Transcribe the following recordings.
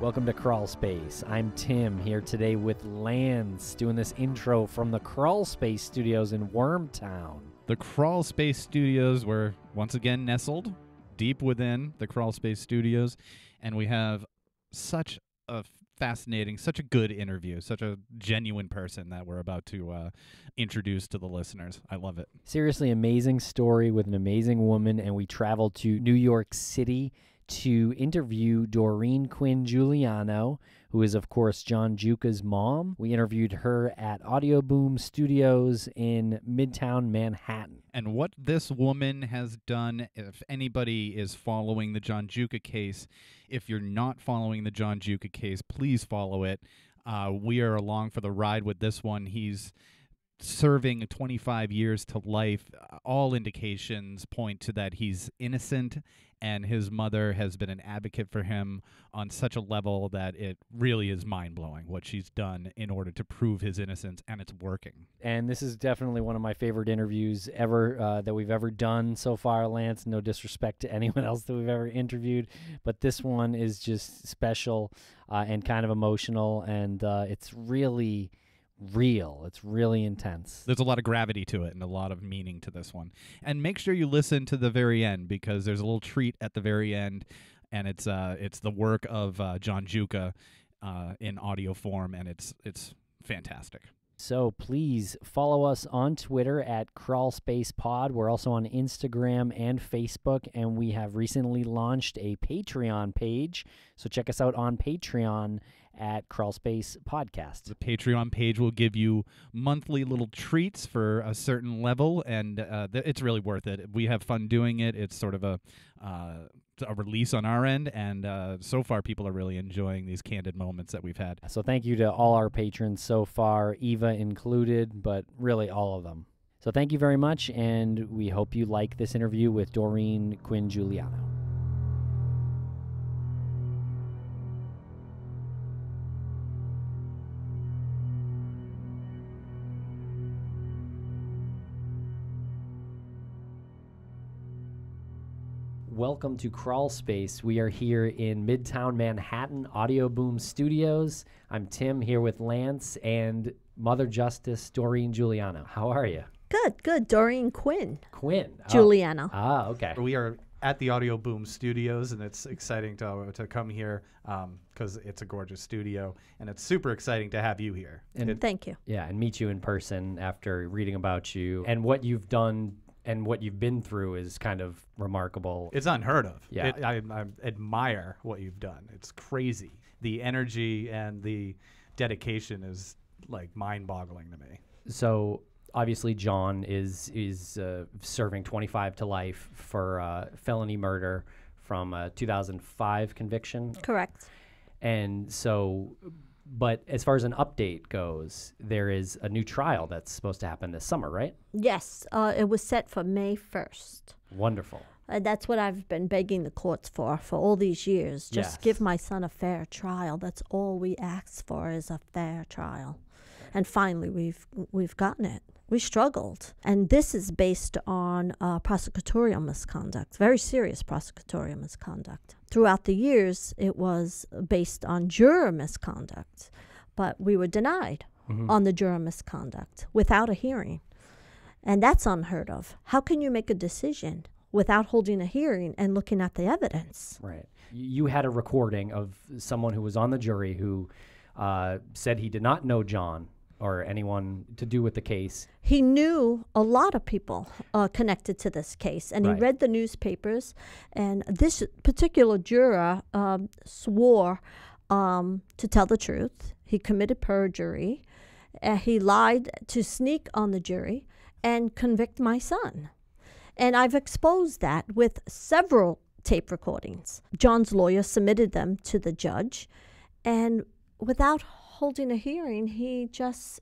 Welcome to Crawlspace. I'm Tim here today with Lance doing this intro from the Crawlspace studios in Wormtown. The Crawlspace studios were once again nestled deep within the Crawlspace studios, and we have such a fascinating, such a good interview, such a genuine person that we're about to introduce to the listeners. I love it. Seriously amazing story with an amazing woman, and we traveled to New York City to interview Doreen Quinn Giuliano, who is, of course, John Giuca's mom. We interviewed her at Audioboom Studios in Midtown Manhattan. And what this woman has done, if anybody is following the John Giuca case, if you're not following the John Giuca case, please follow it. We are along for the ride with this one. He's serving 25 years to life. All indications point to that he's innocent, and his mother has been an advocate for him on such a level that it really is mind-blowing what she's done in order to prove his innocence, and it's working. And this is definitely one of my favorite interviews ever that we've ever done so far, Lance. No disrespect to anyone else that we've ever interviewed, but this one is just special and kind of emotional, and it's really real. It's really intense. There's a lot of gravity to it and a lot of meaning to this one. And make sure you listen to the very end, because there's a little treat at the very end, and it's the work of John Giuca in audio form, and it's fantastic. So please follow us on Twitter at CrawlspacePod. We're also on Instagram and Facebook, and we have recently launched a Patreon page. So check us out on Patreon at Crawlspace Podcast. The Patreon page will give you monthly little treats for a certain level, and it's really worth it. We have fun doing it. It's sort of a release on our end, and so far people are really enjoying these candid moments that we've had. So thank you to all our patrons so far, Eva included, but really all of them. So thank you very much, and we hope you like this interview with Doreen Quinn Giuliano. Welcome to Crawlspace. We are here in Midtown Manhattan, Audioboom Studios. I'm Tim here with Lance and Mother Justice Doreen Giuliano. How are you? Good. Doreen Quinn. Giuliano. Oh. Okay. We are at the Audioboom Studios, and it's exciting to come here because it's a gorgeous studio, and it's super exciting to have you here. And thank you. Yeah, and meet you in person after reading about you and what you've done. And what you've been through is kind of remarkable. It's unheard of. Yeah. I admire what you've done. It's crazy. The energy and the dedication is like mind-boggling to me. So obviously John is serving 25 to life for felony murder from a 2005 conviction. Correct. And so, but as far as an update goes, there is a new trial that's supposed to happen this summer, right? Yes, it was set for May 1st. Wonderful. That's what I've been begging the courts for all these years. Just Yes. give my son a fair trial. That's all we ask for, is a fair trial. And finally, we've gotten it. We struggled. And this is based on prosecutorial misconduct, very serious prosecutorial misconduct. Throughout the years, it was based on juror misconduct, but we were denied on the juror misconduct without a hearing. And that's unheard of. How can you make a decision without holding a hearing and looking at the evidence? Right. You had a recording of someone who was on the jury who said he did not know John or anyone to do with the case. He knew a lot of people connected to this case, and Right. he read the newspapers, and this particular juror swore to tell the truth. He committed perjury. He lied to sneak on the jury and convict my son. And I've exposed that with several tape recordings. John's lawyer submitted them to the judge, and without holding a hearing, he just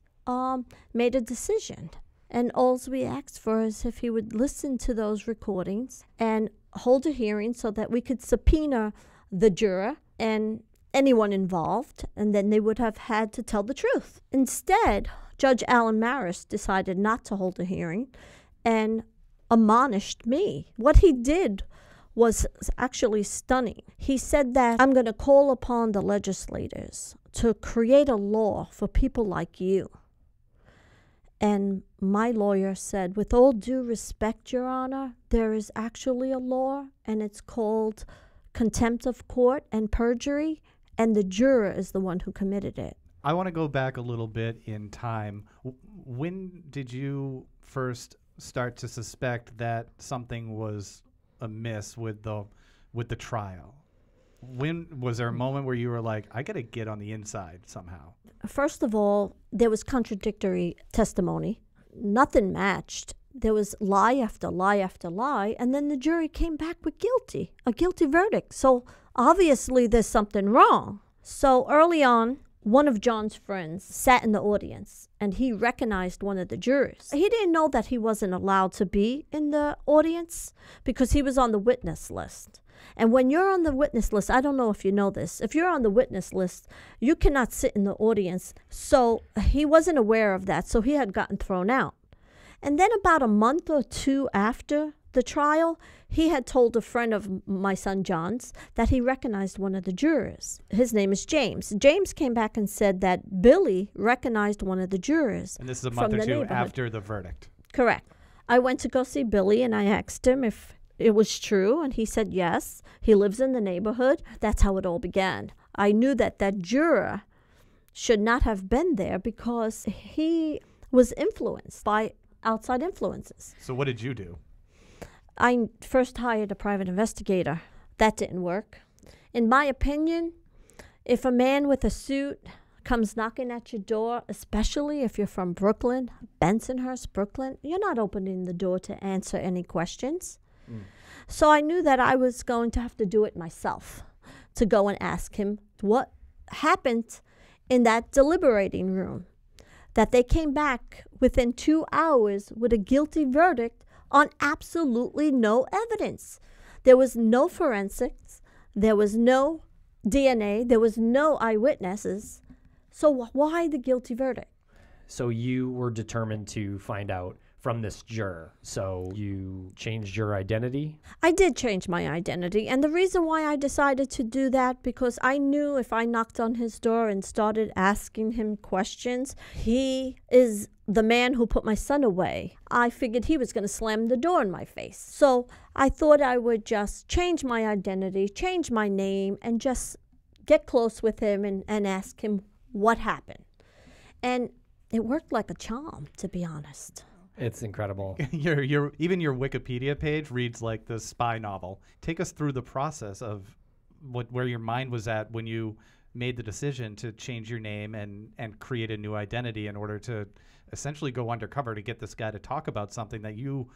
made a decision. And all we asked for is if he would listen to those recordings and hold a hearing so that we could subpoena the juror and anyone involved, and then they would have had to tell the truth. Instead, Judge Alan Maris decided not to hold a hearing and admonished me. What he did was actually stunning. He said that I'm going to call upon the legislators to create a law for people like you. And my lawyer said, with all due respect, Your Honor, there is actually a law, and it's called contempt of court and perjury, and the juror is the one who committed it. I want to go back a little bit in time. When did you first start to suspect that something was amiss with the trial? When was there a moment where you were like, I got to get on the inside somehow? First of all, there was contradictory testimony. Nothing matched. There was lie after lie after lie, and then the jury came back with a guilty verdict. So obviously there's something wrong. So early on, one of John's friends sat in the audience, and he recognized one of the jurors. He didn't know that he wasn't allowed to be in the audience because he was on the witness list. And when you're on the witness list, I don't know if you know this, if you're on the witness list, you cannot sit in the audience. So he wasn't aware of that, so he had gotten thrown out. And then about a month or two after the trial, he had told a friend of my son John's that he recognized one of the jurors. His name is James. James came back and said that Billy recognized one of the jurors. And this is a month or two after the verdict. Correct. I went to go see Billy, and I asked him if it was true, and he said yes. He lives in the neighborhood. That's how it all began. I knew that that juror should not have been there because he was influenced by outside influences. So what did you do? I first hired a private investigator. That didn't work. In my opinion, if a man with a suit comes knocking at your door, especially if you're from Brooklyn, Bensonhurst, Brooklyn, you're not opening the door to answer any questions. So I knew that I was going to have to do it myself, to go and ask him what happened in that deliberating room, that they came back within 2 hours with a guilty verdict on absolutely no evidence. There was no forensics, there was no DNA, there was no eyewitnesses. So why the guilty verdict? So you were determined to find out from this juror. So you changed your identity? I did change my identity. And the reason why I decided to do that, because I knew if I knocked on his door and started asking him questions, he is the man who put my son away. I figured he was going to slam the door in my face. So I thought I would just change my identity, change my name, and just get close with him and ask him what happened. And it worked like a charm, to be honest. It's incredible. Even your Wikipedia page reads like the spy novel. Take us through the process of where your mind was at when you made the decision to change your name and create a new identity in order to essentially go undercover to get this guy to talk about something that you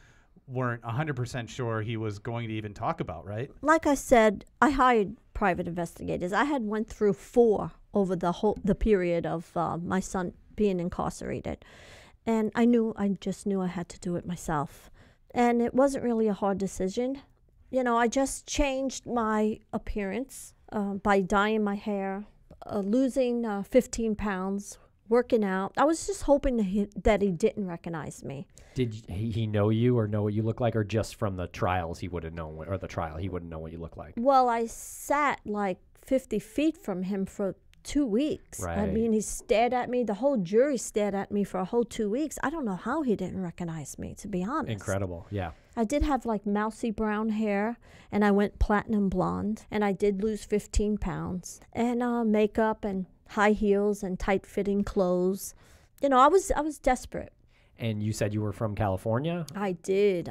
weren't 100% sure he was going to even talk about, right? Like I said, I hired private investigators. I had went through 4 over the period of my son being incarcerated. And I just knew I had to do it myself. And it wasn't really a hard decision. You know, I just changed my appearance by dyeing my hair, losing 15 pounds, working out. I was just hoping that he didn't recognize me. Did he know you or know what you look like, or just from the trials he would have known, or the trial he wouldn't know what you look like? Well, I sat like 50 feet from him for 2 weeks. Right. I mean, he stared at me. The whole jury stared at me for a whole 2 weeks. I don't know how he didn't recognize me, to be honest. Incredible, yeah. I did have like mousy brown hair, and I went platinum blonde, and I did lose 15 pounds, and makeup and high heels and tight-fitting clothes. You know, I was desperate. And you said you were from California? I did.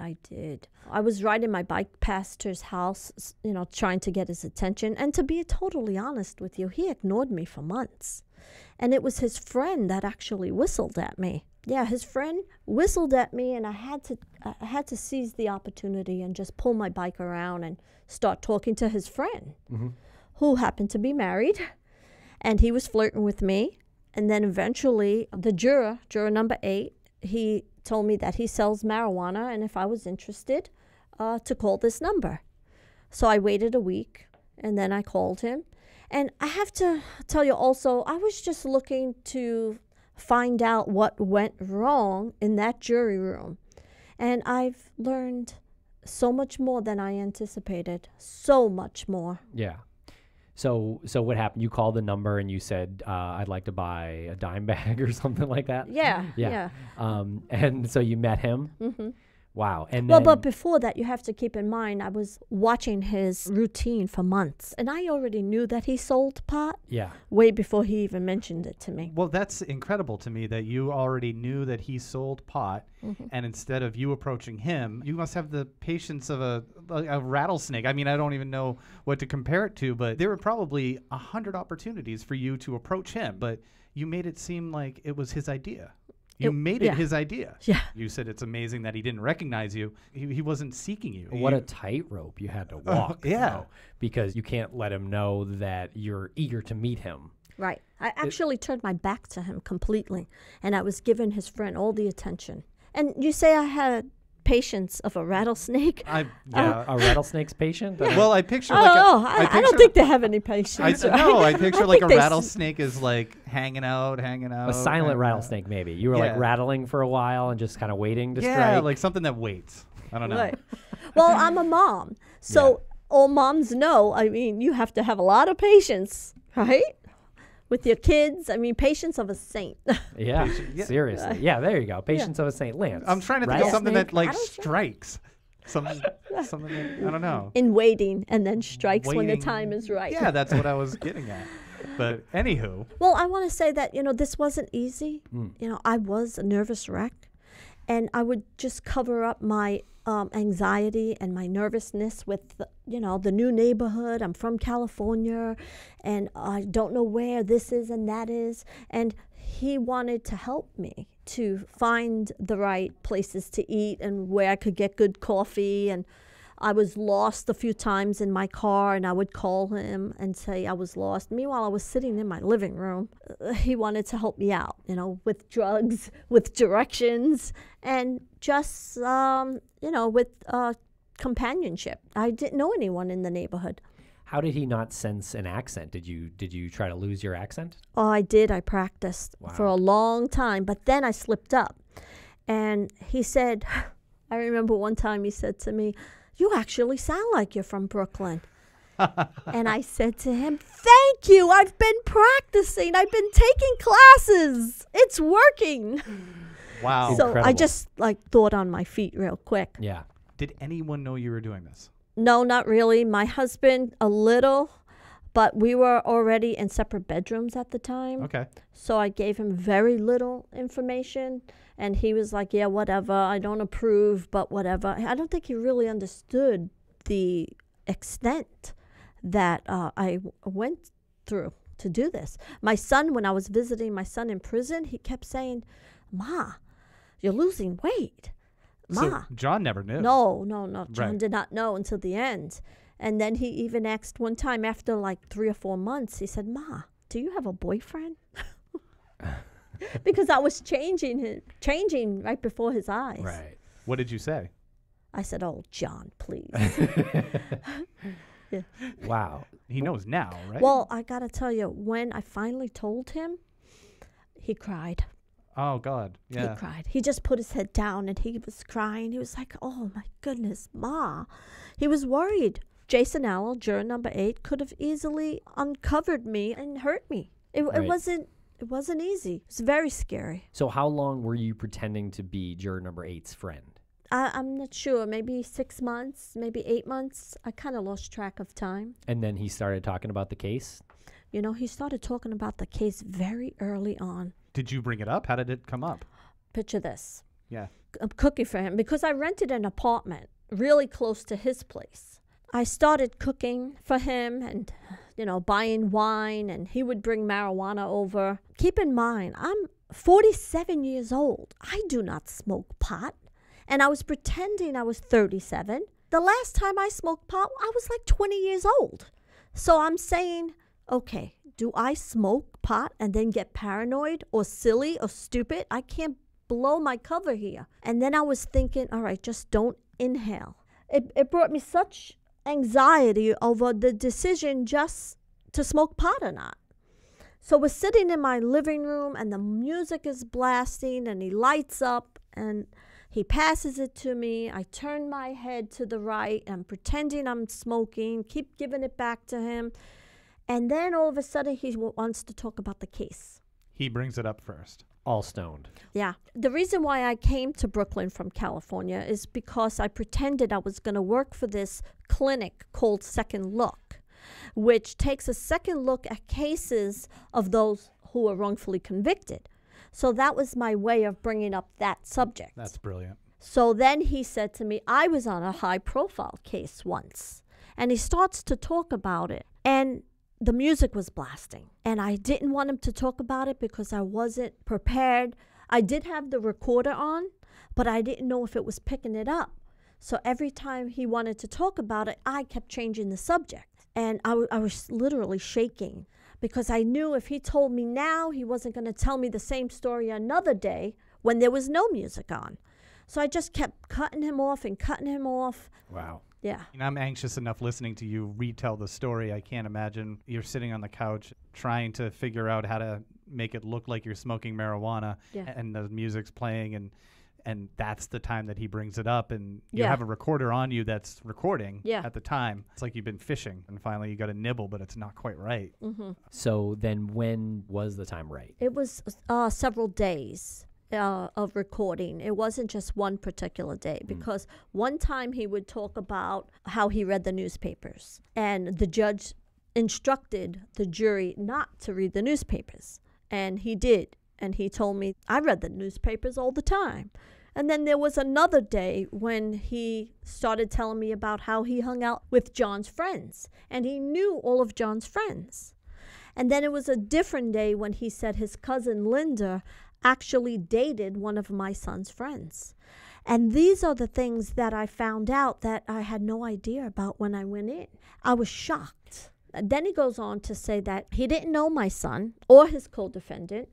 I was riding my bike past his house, you know, trying to get his attention. And to be totally honest with you, he ignored me for months. And it was his friend that actually whistled at me. Yeah, his friend whistled at me, and I had to seize the opportunity and just pull my bike around and start talking to his friend, who happened to be married. And he was flirting with me. And then eventually the juror number 8, he told me that he sells marijuana, and if I was interested, to call this number. So I waited a week, and then I called him. And I have to tell you also, I was just looking to find out what went wrong in that jury room. And I've learned so much more than I anticipated. So much more. Yeah. So what happened? You called the number and you said, I'd like to buy a dime bag or something like that? Yeah. And so you met him? Mm-hmm. Wow. And Well, then, but before that, you have to keep in mind, I was watching his routine for months, and I already knew that he sold pot yeah. way before he even mentioned it to me. Well, that's incredible to me that you already knew that he sold pot, and instead of you approaching him, you must have the patience of a rattlesnake. I mean, I don't even know what to compare it to, but there were probably 100 opportunities for you to approach him, but you made it seem like it was his idea. You made it his idea. Yeah. You said it's amazing that he didn't recognize you. He wasn't seeking you. What a tightrope you had to walk. Yeah. though, because you can't let him know that you're eager to meet him. Right. I actually turned my back to him completely, and I was giving his friend all the attention. And you say I had patience of a rattlesnake? A rattlesnake's patient? Well, I picture I don't think they have any patience. No, I picture like a think they rattlesnake is like hanging out. A silent rattlesnake, maybe. You were like rattling for a while and just kind of waiting to strike. Yeah, like something that waits. I don't know. Right. Well, I'm a mom, so all moms know, I mean, you have to have a lot of patience, right? With your kids. I mean, patience of a saint. Yeah, seriously. Yeah, there you go. Patience of a Saint Lance. I'm trying to think of something that like Rattlesnake? strikes. Something that, I don't know. In waiting, and then strikes when the Waiting. time is right. Yeah, that's what I was getting at. But anywho. Well, I want to say that, this wasn't easy. I was a nervous wreck, and I would just cover up my anxiety and my nervousness with, the new neighborhood. I'm from California, and I don't know where this is and that is. And he wanted to help me to find the right places to eat and where I could get good coffee. And I was lost a few times in my car, and I would call him and say I was lost. Meanwhile, I was sitting in my living room. He wanted to help me out, with drugs, with directions, and just, with companionship. I didn't know anyone in the neighborhood. How did he not sense an accent? Did you try to lose your accent? Oh, I did. I practiced for a long time, but then I slipped up. And he said, I remember one time he said to me, "You actually sound like you're from Brooklyn." And I said to him, "Thank you. I've been practicing. I've been taking classes. It's working." Wow. So Incredible. I just thought on my feet real quick. Yeah. Did anyone know you were doing this? No, not really. My husband, a little, but we were already in separate bedrooms at the time. Okay. So I gave him very little information, and he was like, "Yeah, whatever. I don't approve, but whatever." I don't think he really understood the extent that I went through to do this. My son, when I was visiting my son in prison, he kept saying, "Ma, you're losing weight. Ma." So John never knew. No. John Right. did not know until the end. And then he even asked one time after like 3 or 4 months, he said, "Ma, do you have a boyfriend?" Because I was changing right before his eyes. Right. What did you say? I said, "Oh, John, please." Wow. He knows now, right? Well, I got to tell you, when I finally told him, he cried. Oh, God. Yeah. He cried. He just put his head down and he was crying. He was like, "Oh, my goodness, Ma." He was worried. Jason Allen, juror number 8, could have easily uncovered me and hurt me. It wasn't easy. It was very scary. So how long were you pretending to be juror number 8's friend? I'm not sure. Maybe 6 months, maybe 8 months. I kind of lost track of time. And then he started talking about the case? He started talking about the case very early on. Did you bring it up? How did it come up? Picture this. Yeah. I'm cooking for him because I rented an apartment really close to his place. I started cooking for him and, buying wine, and he would bring marijuana over. Keep in mind, I'm 47 years old. I do not smoke pot. And I was pretending I was 37. The last time I smoked pot, I was like 20 years old. So I'm saying, okay, do I smoke pot and then get paranoid or silly or stupid? I can't blow my cover here. And then I was thinking, all right, just don't inhale. It brought me such anxiety over the decision just to smoke pot or not. So we're sitting in my living room and the music is blasting and he lights up and He passes it to me. I turn my head to the right. I'm pretending I'm smoking, keep giving it back to him. And then all of a sudden, he wants to talk about the case. He brings it up first. All stoned. Yeah. The reason why I came to Brooklyn from California is because I pretended I was going to work for this clinic called Second Look, which takes a second look at cases of those who are wrongfully convicted. So that was my way of bringing up that subject. That's brilliant. So then he said to me, I was on a high-profile case once. And he starts to talk about it. And the music was blasting. And I didn't want him to talk about it because I wasn't prepared. I did have the recorder on, but I didn't know if it was picking it up. So every time he wanted to talk about it, I kept changing the subject. And I was literally shaking because I knew if he told me now, he wasn't going to tell me the same story another day when there was no music on. So I just kept cutting him off and cutting him off. Wow. Yeah. And I'm anxious enough listening to you retell the story. I can't imagine you're sitting on the couch trying to figure out how to make it look like you're smoking marijuana and the music's playing and that's the time that he brings it up and you have a recorder on you that's recording at the time. It's like you've been fishing and finally you got a nibble, but it's not quite right. Mm-hmm. So then when was the time right? It was several days of recording. It wasn't just one particular day because one time he would talk about how he read the newspapers and the judge instructed the jury not to read the newspapers. And he did. And he told me, I read the newspapers all the time. And then there was another day when he started telling me about how he hung out with John's friends. And he knew all of John's friends. And then it was a different day when he said his cousin Linda actually dated one of my son's friends. And these are the things that I found out that I had no idea about when I went in. I was shocked. Then he goes on to say that he didn't know my son or his co-defendant,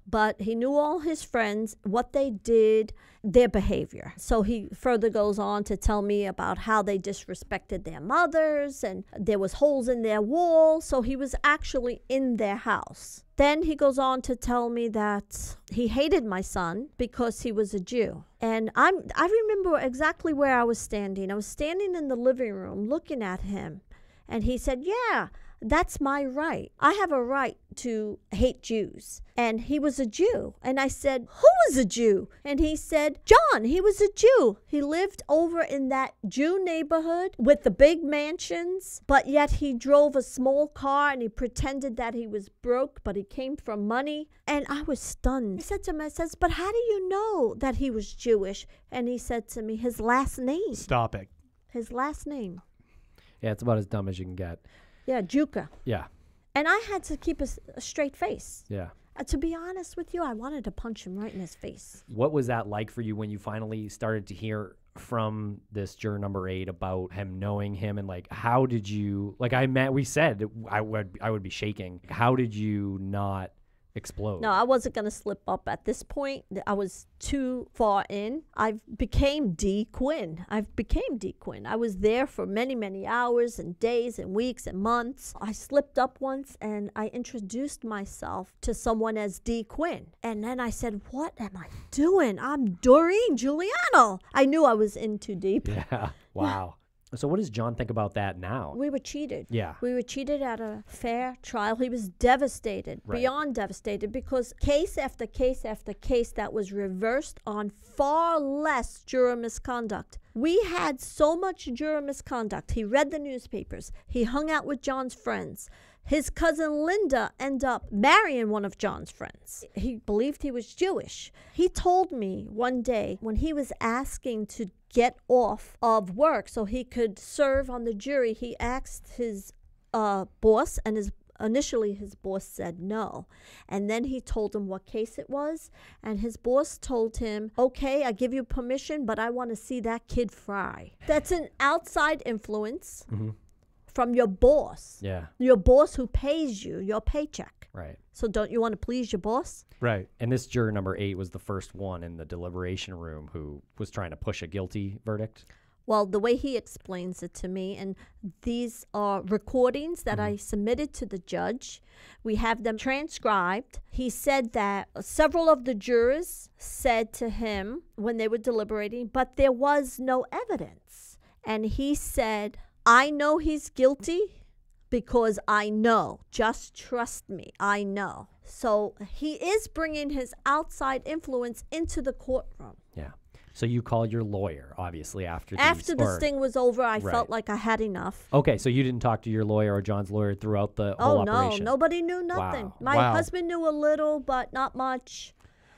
but he knew all his friends, what they did, their behavior. So he further goes on to tell me about how they disrespected their mothers and there was holes in their wall. So he was actually in their house. Then he goes on to tell me that he hated my son because he was a Jew. And I remember exactly where I was standing. I was standing in the living room looking at him. And he said, yeah, that's my right. I have a right to hate Jews. And he was a Jew. And I said, who was a Jew? And he said, John, he was a Jew. He lived over in that Jew neighborhood with the big mansions, but yet he drove a small car and he pretended that he was broke, but he came from money. And I was stunned. I said to him, I says, but how do you know that he was Jewish? And he said to me, his last name. Stop it. His last name. Yeah, it's about as dumb as you can get. Yeah, Giuca. Yeah. And I had to keep a straight face. Yeah. To be honest with you, I wanted to punch him right in his face. What was that like for you when you finally started to hear from this juror number 8 about him knowing him? And like, how did you, like we said, I would be shaking. How did you not explode? No, I wasn't going to slip up at this point. I was too far in. I became Dee Quinn. I was there for many, many hours and days and weeks and months. I slipped up once and I introduced myself to someone as Dee Quinn. And then I said, what am I doing? I'm Doreen Giuliano. I knew I was in too deep. Yeah. Wow. So what does John think about that now? We were cheated. Yeah. We were cheated at a fair trial. He was devastated, beyond devastated, because case after case after case that was reversed on far less juror misconduct. We had so much juror misconduct. He read the newspapers. He hung out with John's friends. His cousin Linda ended up marrying one of John's friends. He believed he was Jewish. He told me one day when he was asking to get off of work so he could serve on the jury, he asked his boss, and initially his boss said no. And then he told him what case it was, and his boss told him, okay, I give you permission, but I want to see that kid fry. That's an outside influence. Mm-hmm. From your boss. Yeah. Your boss who pays you your paycheck. Right. So don't you want to please your boss? Right. And this juror number 8 was the first one in the deliberation room who was trying to push a guilty verdict. Well, the way he explains it to me, and these are recordings that I submitted to the judge. We have them transcribed. He said that several of the jurors said to him when they were deliberating, but there was no evidence. And he said, I know he's guilty because I know. Just trust me. I know. So he is bringing his outside influence into the courtroom. Yeah. So you called your lawyer, obviously, after This thing was over, I felt like I had enough. Okay, so you didn't talk to your lawyer or John's lawyer throughout the whole operation? No, nobody knew nothing. Wow. My husband knew a little, but not much.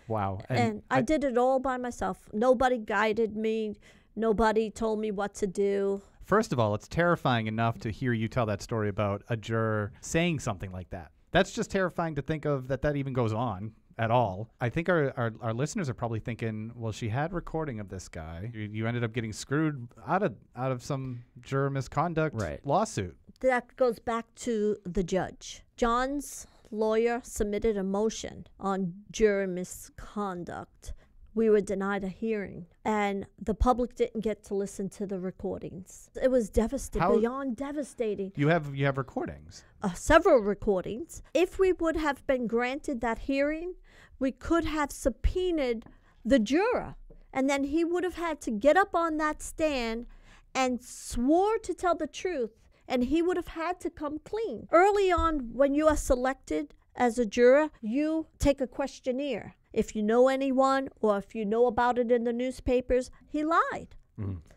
Wow. And I did it all by myself. Nobody guided me. Nobody told me what to do. First of all, it's terrifying enough to hear you tell that story about a juror saying something like that. That's just terrifying to think of that even goes on at all. I think our listeners are probably thinking, well, she had recording of this guy. You ended up getting screwed out of some juror misconduct lawsuit. That goes back to the judge. John's lawyer submitted a motion on juror misconduct. We were denied a hearing, and the public didn't get to listen to the recordings. It was devastating, beyond devastating. You have recordings? Several recordings. If we would have been granted that hearing, we could have subpoenaed the juror, and then he would have had to get up on that stand and swore to tell the truth, and he would have had to come clean. Early on, when you are selected as a juror, you take a questionnaire. If you know anyone or if you know about it in the newspapers, he lied.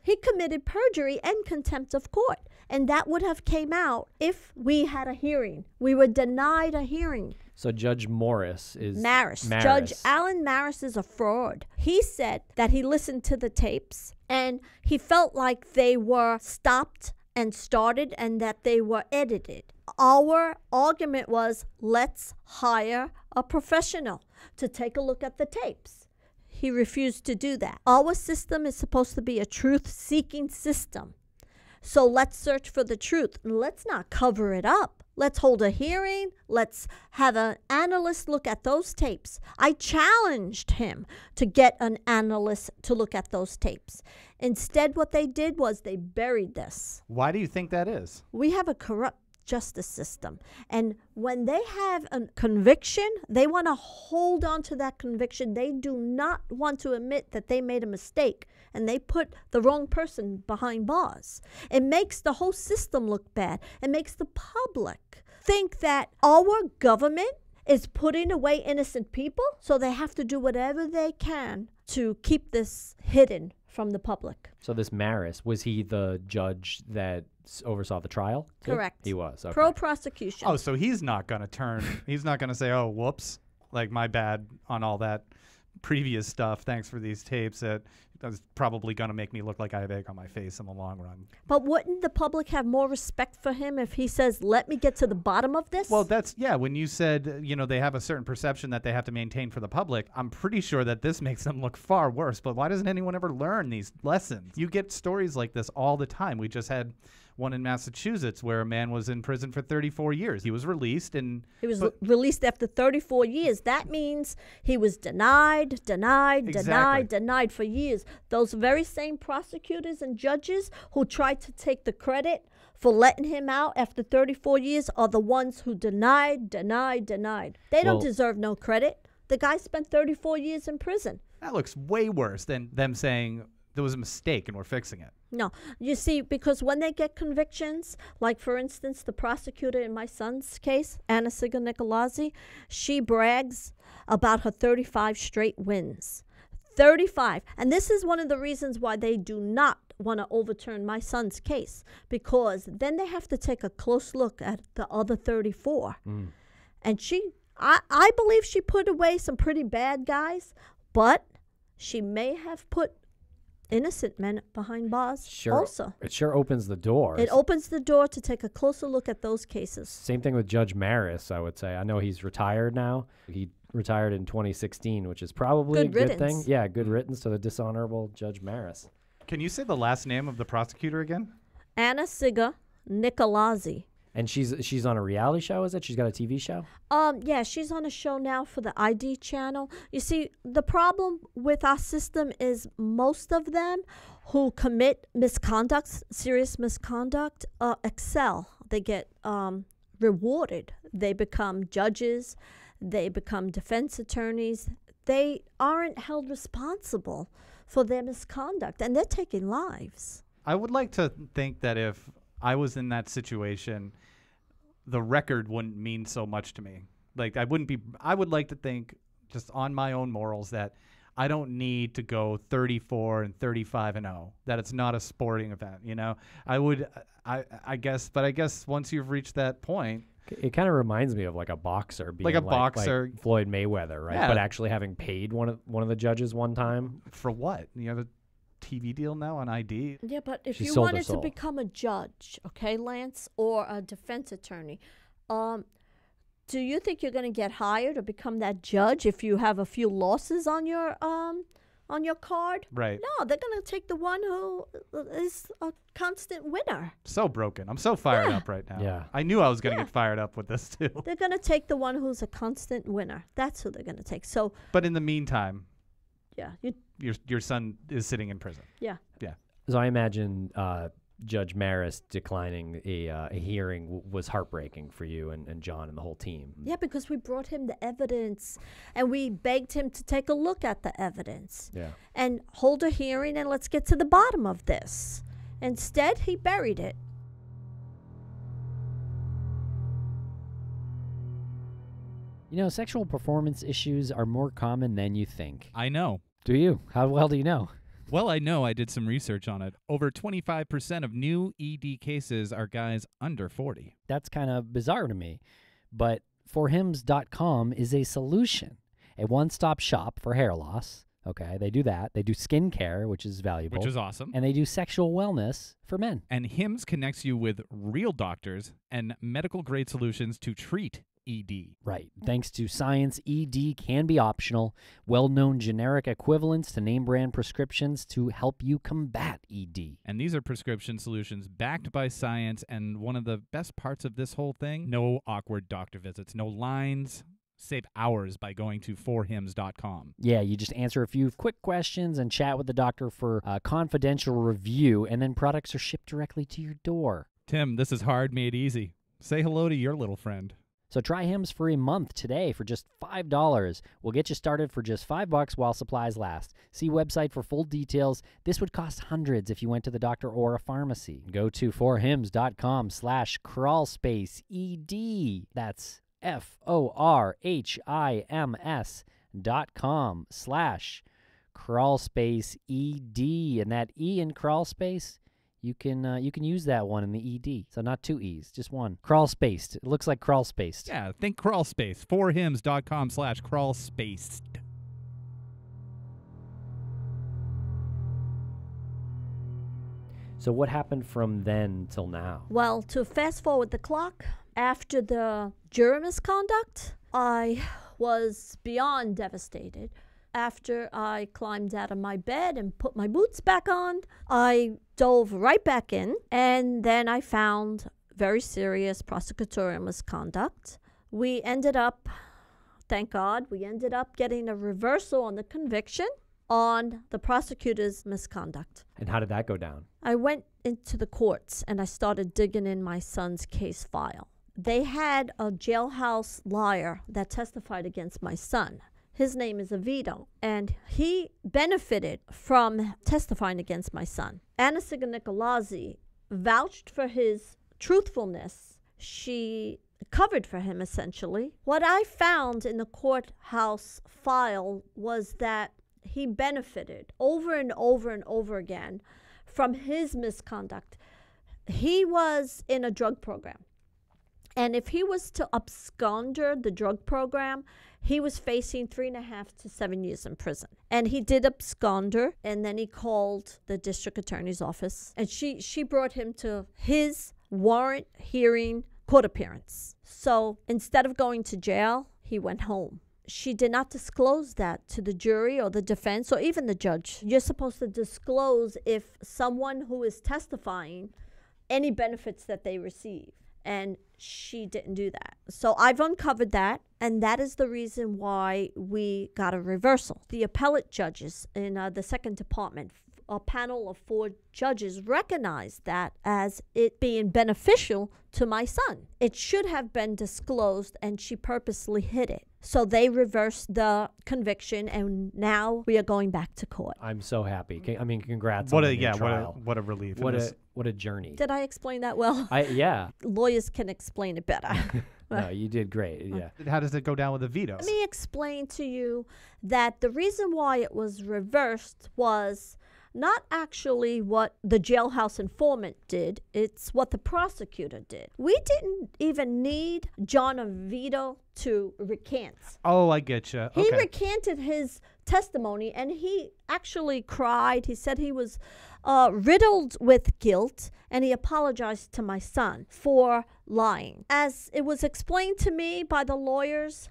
He committed perjury and contempt of court. And that would have came out if we had a hearing. We were denied a hearing. So Judge Maris. Judge Alan Maris is a fraud. He said that he listened to the tapes and he felt like they were stopped and started and that they were edited. Our argument was, let's hire a professional to take a look at the tapes. He refused to do that. Our system is supposed to be a truth-seeking system. So let's search for the truth. Let's not cover it up. Let's hold a hearing. Let's have an analyst look at those tapes. I challenged him to get an analyst to look at those tapes. Instead, what they did was they buried this. Why do you think that is? We have a corrupt justice system. And when they have a conviction, they want to hold on to that conviction. They do not want to admit that they made a mistake and they put the wrong person behind bars. It makes the whole system look bad. It makes the public think that our government is putting away innocent people, so they have to do whatever they can to keep this hidden from the public. So this Maris, was he the judge that oversaw the trial? Correct. He was. Okay. Pro-prosecution. Oh, so he's not going to he's not going to say, oh, whoops, like my bad on all that previous stuff. Thanks for these tapes. That's probably going to make me look like I have egg on my face in the long run. But wouldn't the public have more respect for him if he says, let me get to the bottom of this? Well, when you said, they have a certain perception that they have to maintain for the public, I'm pretty sure that this makes them look far worse. But why doesn't anyone ever learn these lessons? You get stories like this all the time. We just had one in Massachusetts where a man was in prison for 34 years. He was released released after 34 years. That means he was denied for years. Those very same prosecutors and judges who tried to take the credit for letting him out after 34 years are the ones who denied. They don't deserve no credit. The guy spent 34 years in prison. That looks way worse than them saying there was a mistake and we're fixing it. No, you see, because when they get convictions, like for instance, the prosecutor in my son's case, Anasiga Nicolazzi, she brags about her 35 straight wins. 35. And this is one of the reasons why they do not want to overturn my son's case, because then they have to take a close look at the other 34. And I believe she put away some pretty bad guys, but she may have put innocent men behind bars also. It sure opens the door. It opens the door to take a closer look at those cases. Same thing with Judge Maris, I would say. I know he's retired now. He retired in 2016, which is probably a good thing. Yeah, good riddance to the dishonorable Judge Maris. Can you say the last name of the prosecutor again? Anasiga Nicolazzi. And she's on a reality show, is it? She's got a TV show? Yeah, she's on a show now for the ID channel. You see, the problem with our system is most of them who commit misconduct, serious misconduct, excel. They get rewarded. They become judges. They become defense attorneys. They aren't held responsible for their misconduct, and they're taking lives. I would like to think that if I was in that situation, the record wouldn't mean so much to me. Like, I would like to think, just on my own morals, that I don't need to go 34 and 35 and 0, that it's not a sporting event, you know? I guess once you've reached that point. It kind of reminds me of like a boxer being like a boxer. like Floyd Mayweather, right? Yeah. But actually having paid one of the judges one time. For what? You have a TV deal now on ID? Yeah, but if She you sold her wanted to soul. become a judge, okay, Lance, or a defense attorney, do you think you're going to get hired or become that judge if you have a few losses on your card? Right. No, they're going to take the one who is a constant winner. So broken. I'm so fired Yeah. up right now. Yeah. I knew I was going to Yeah. get fired up with this too. They're going to take the one who's a constant winner. That's who they're going to take. So, But in the meantime, yeah, your son is sitting in prison. yeah. So I imagine Judge Maris declining a hearing was heartbreaking for you and John and the whole team. Yeah, because we brought him the evidence and we begged him to take a look at the evidence Yeah. and hold a hearing and let's get to the bottom of this. Instead, he buried it. You know, sexual performance issues are more common than you think. I know. Do you? How well do you know? Well, I know. I did some research on it. Over 25% of new ED cases are guys under 40. That's kind of bizarre to me. But forhims.com is a solution, a one-stop shop for hair loss. Okay, they do that. They do skincare, which is valuable. Which is awesome. And they do sexual wellness for men. And HIMS connects you with real doctors and medical-grade solutions to treat ED. Right. Thanks to science, ED can be optional. Well-known generic equivalents to name-brand prescriptions to help you combat ED. And these are prescription solutions backed by science. And one of the best parts of this whole thing, no awkward doctor visits, no lines. Save hours by going to forhims.com. Yeah, you just answer a few quick questions and chat with the doctor for a confidential review, and then products are shipped directly to your door. Tim, this is hard made easy. Say hello to your little friend. So try Hims for a month today for just $5. We'll get you started for just $5 while supplies last. See website for full details. This would cost hundreds if you went to the doctor or a pharmacy. Go to forhims.com/crawlspace-ED. That's forhims.com/crawlspace-ED. And that E in crawlspace, you can use that one in the ED. So not two E's, just one. Crawlspaced. It looks like crawlspaced. Yeah, think Crawlspace. forhims.com/crawlspaced. So what happened from then till now? Well, to fast forward the clock, after the juror misconduct, I was beyond devastated. After I climbed out of my bed and put my boots back on, I dove right back in, and then I found very serious prosecutorial misconduct. We ended up, thank God, getting a reversal on the conviction on the prosecutor's misconduct. And how did that go down? I went into the courts and I started digging in my son's case file. They had a jailhouse liar that testified against my son. His name is Avito, and he benefited from testifying against my son. Anna Siga-Nicolazzi vouched for his truthfulness. She covered for him, essentially. What I found in the courthouse file was that he benefited over and over and over again from his misconduct. He was in a drug program. And if he was to absconder the drug program, he was facing 3.5 to 7 years in prison. And he did absconder, and then he called the district attorney's office, and she brought him to his warrant hearing court appearance. So instead of going to jail, he went home. She did not disclose that to the jury or the defense or even the judge. You're supposed to disclose if someone who is testifying, any benefits that they receive. And she didn't do that. So I've uncovered that, and that is the reason why we got a reversal. The appellate judges in the second department, a panel of 4 judges, recognized that as it being beneficial to my son. It should have been disclosed, and she purposely hid it. So they reversed the conviction, and now we are going back to court. I'm so happy. I mean, congrats What on a the new trial. what a relief. What a journey. Did I explain that well? Yeah. Lawyers can explain it better. No, you did great. Yeah. How does it go down with the vetoes? Let me explain to you that the reason why it was reversed was not actually what the jailhouse informant did. It's what the prosecutor did. We didn't even need John Vito to recant. Oh, I get you. He recanted his testimony, and he actually cried. He said he was riddled with guilt, and he apologized to my son for lying. As it was explained to me by the lawyers,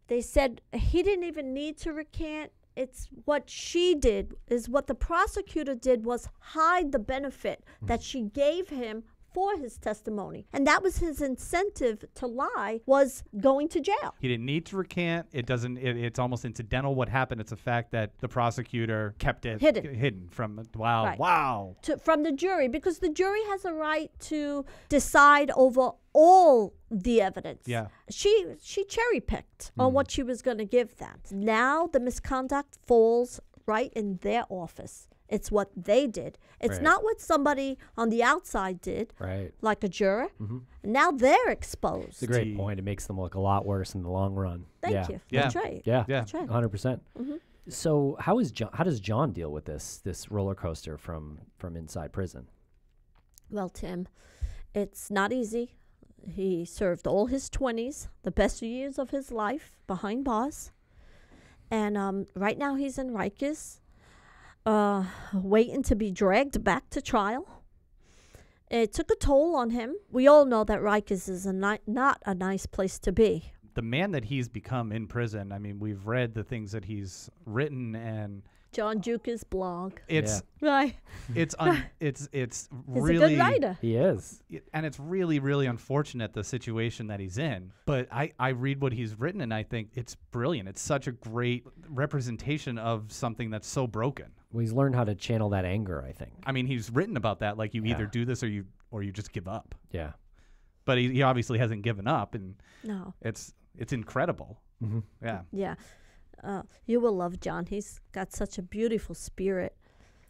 they said he didn't even need to recant. It's what she did, is what the prosecutor did was hide the benefit that she gave him for his testimony. And that was his incentive to lie, was going to jail. He didn't need to recant. It's almost incidental what happened. It's a fact that the prosecutor kept it hidden from, From the jury, because the jury has a right to decide over all the evidence. Yeah. She cherry picked on what she was going to give them. Now the misconduct falls right in their office. It's what they did. It's not what somebody on the outside did, like a juror. Now they're exposed. It's a great point. It makes them look a lot worse in the long run. Thank you. Yeah. That's right. Yeah. That's right. 100%. So how does John deal with this roller coaster from inside prison? Well, Tim, it's not easy. He served all his 20s, the best years of his life, behind bars. And right now he's in Rikers, waiting to be dragged back to trial. It took a toll on him. We all know that Rikers is not a nice place to be. The man that he's become in prison, I mean, we've read the things that he's written, and John Giuca's blog. It's right. It's He's really a good writer. He is. And it's really, really unfortunate the situation that he's in. But I read what he's written, and I think it's brilliant. It's such a great representation of something that's so broken. Well, he's learned how to channel that anger, I think. I mean, he's written about that, like you either do this or you just give up. Yeah. But he obviously hasn't given up, and No. it's incredible. Yeah. Yeah. You will love John. He's got such a beautiful spirit.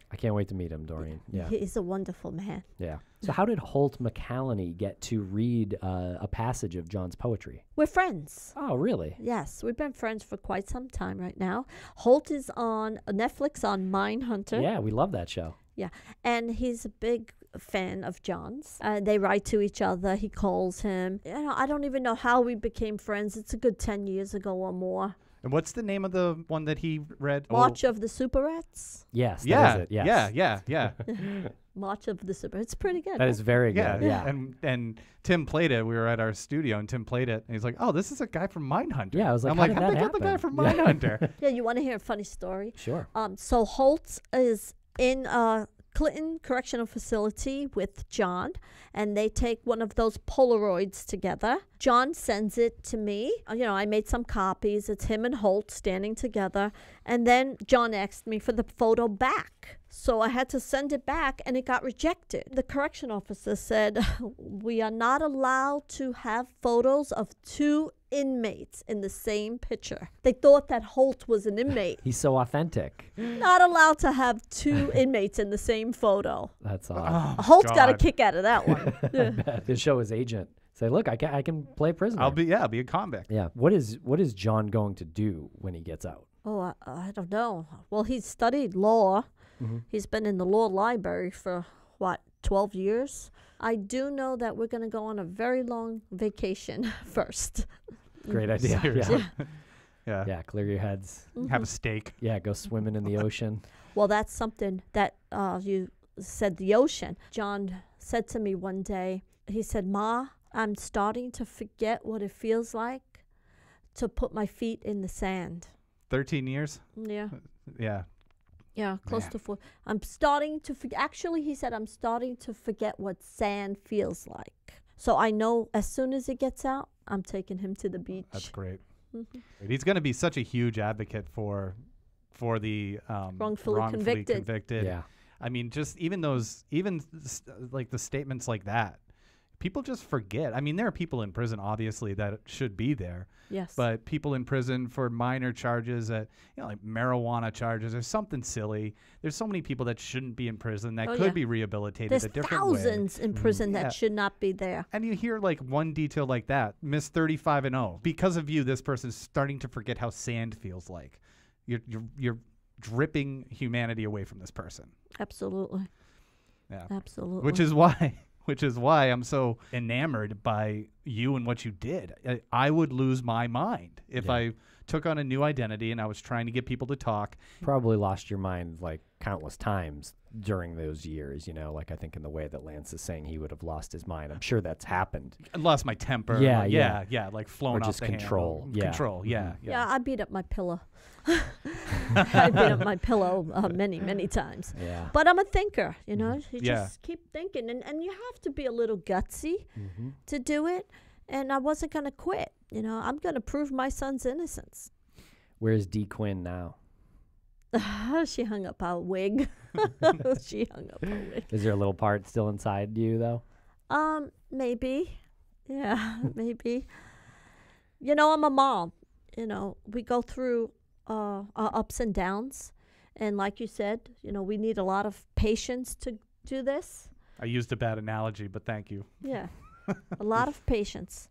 I can't wait to meet him, Doreen. Yeah. He's a wonderful man. Yeah. So how did Holt McCallany get to read a passage of John's poetry? We're friends. Oh, really? Yes, we've been friends for quite some time right now. Holt is on Netflix on Mindhunter. Yeah, we love that show. Yeah, and he's a big fan of John's. They write to each other. He calls him. I don't even know how we became friends. It's a good 10 years ago or more. And what's the name of the one that he read? March of the Super Rats. Yes, that is it. Yes. Yeah. March of the Super. It's pretty good. That is very good. Yeah. And Tim played it. We were at our studio, and Tim played it. And he's like, "Oh, this is a guy from Mindhunter." Yeah, I was like, I'm how like, did how'd that they get the guy happen? from Mindhunter? Yeah, you want to hear a funny story? Sure. So Holt is in Clinton Correctional Facility with John, and they take one of those Polaroids together. John sends it to me. I made some copies. It's him and Holt standing together. And then John asked me for the photo back. So I had to send it back, and it got rejected. The correction officer said, "We are not allowed to have photos of two inmates in the same picture." They thought that Holt was an inmate. He's so authentic. Not allowed to have two inmates in the same photo. That's odd. Holt's got a kick out of that one. Yeah. To show his agent. Say, look, I can play prisoner. I'll be a convict. Yeah. What is John going to do when he gets out? Oh, I don't know. Well, he's studied law. He's been in the law library for, 12 years? I do know that we're going to go on a very long vacation first. Great idea. Seriously. Yeah. Yeah, clear your heads. Have a steak. Yeah, go swimming in the ocean. Well, that's something that you said, the ocean. John said to me one day, he said, "Ma, I'm starting to forget what it feels like to put my feet in the sand." 13 years? Yeah. Yeah. Yeah, close Man. to 4. I'm starting to forget. Actually, he said, "I'm starting to forget what sand feels like." So I know as soon as he gets out, I'm taking him to the beach. That's great. He's going to be such a huge advocate for the Wrongfully convicted. Yeah. I mean, just even like the statements like that, people just forget. I mean, there are people in prison, obviously, that should be there. Yes. But people in prison for minor charges, like marijuana charges or something silly. There's so many people that shouldn't be in prison that could be rehabilitated There's a different way. thousands in prison that should not be there. And you hear like one detail like that, Miss 35 and 0. Because of you, this person's starting to forget how sand feels like. You're dripping humanity away from this person. Absolutely. Yeah. Absolutely. Which is why I'm so enamored by you and what you did. I would lose my mind if I took on a new identity and I was trying to get people to talk. Probably lost your mind like countless times during those years, you know, like I think in the way that Lance is saying he would have lost his mind. I'm sure that's happened. I lost my temper. Yeah, like flown or off just the control. handle. Yeah. Control, yeah. Yeah, I beat up my pillow. I beat up my pillow many, many times. Yeah. But I'm a thinker, you know. You Yeah. just keep thinking. And you have to be a little gutsy to do it. And I wasn't going to quit. You know, I'm going to prove my son's innocence. Where's Dee Quinn now? She hung up her wig. She hung up her wig. Is there a little part still inside you, though? Maybe. Yeah, maybe. You know, I'm a mom. You know, we go through our ups and downs. And like you said, you know, we need a lot of patience to do this. I used a bad analogy, but thank you. Yeah, a lot of patience.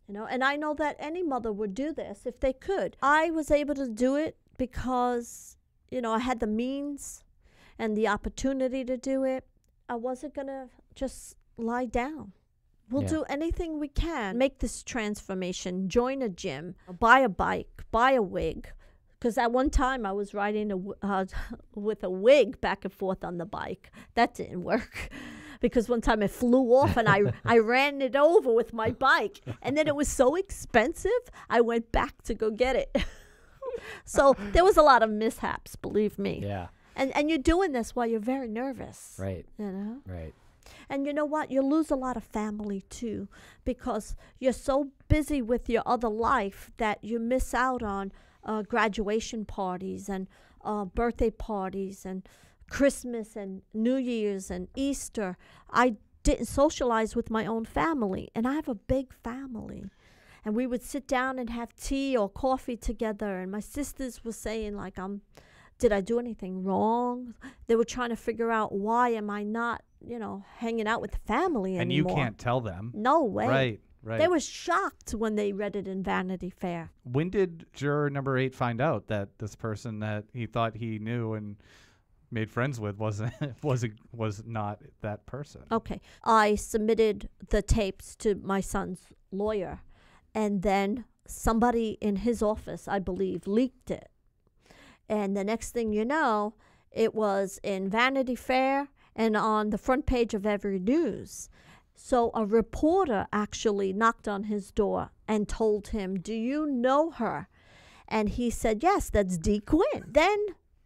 You know, and I know that any mother would do this if they could. I was able to do it because, you know, I had the means and the opportunity to do it. I wasn't going to just lie down. We'll do anything we can. Make this transformation. Join a gym. Buy a bike. Buy a wig. Because at one time I was riding with a wig back and forth on the bike. That didn't work. Because one time it flew off and I ran it over with my bike. And then it was so expensive, I went back to go get it. So there was a lot of mishaps, believe me. Yeah. And you're doing this while you're very nervous. Right. You know? Right. And you know what? You lose a lot of family too, because you're so busy with your other life that you miss out on graduation parties and birthday parties and Christmas and New Year's and Easter. I didn't socialize with my own family, and I have a big family. And we would sit down and have tea or coffee together, and my sisters were saying, like, did I do anything wrong? They were trying to figure out, why am I not, you know, hanging out with the family anymore? And you can't tell them. No way. Right. They were shocked when they read it in Vanity Fair. When did juror number 8 find out that this person that he thought he knew and made friends with was not that person? Okay. I submitted the tapes to my son's lawyer, and then somebody in his office, I believe, leaked it. And the next thing you know, it was in Vanity Fair and on the front page of every news. So a reporter actually knocked on his door and told him, "Do you know her?" And he said, "Yes, that's Dee Quinn." Then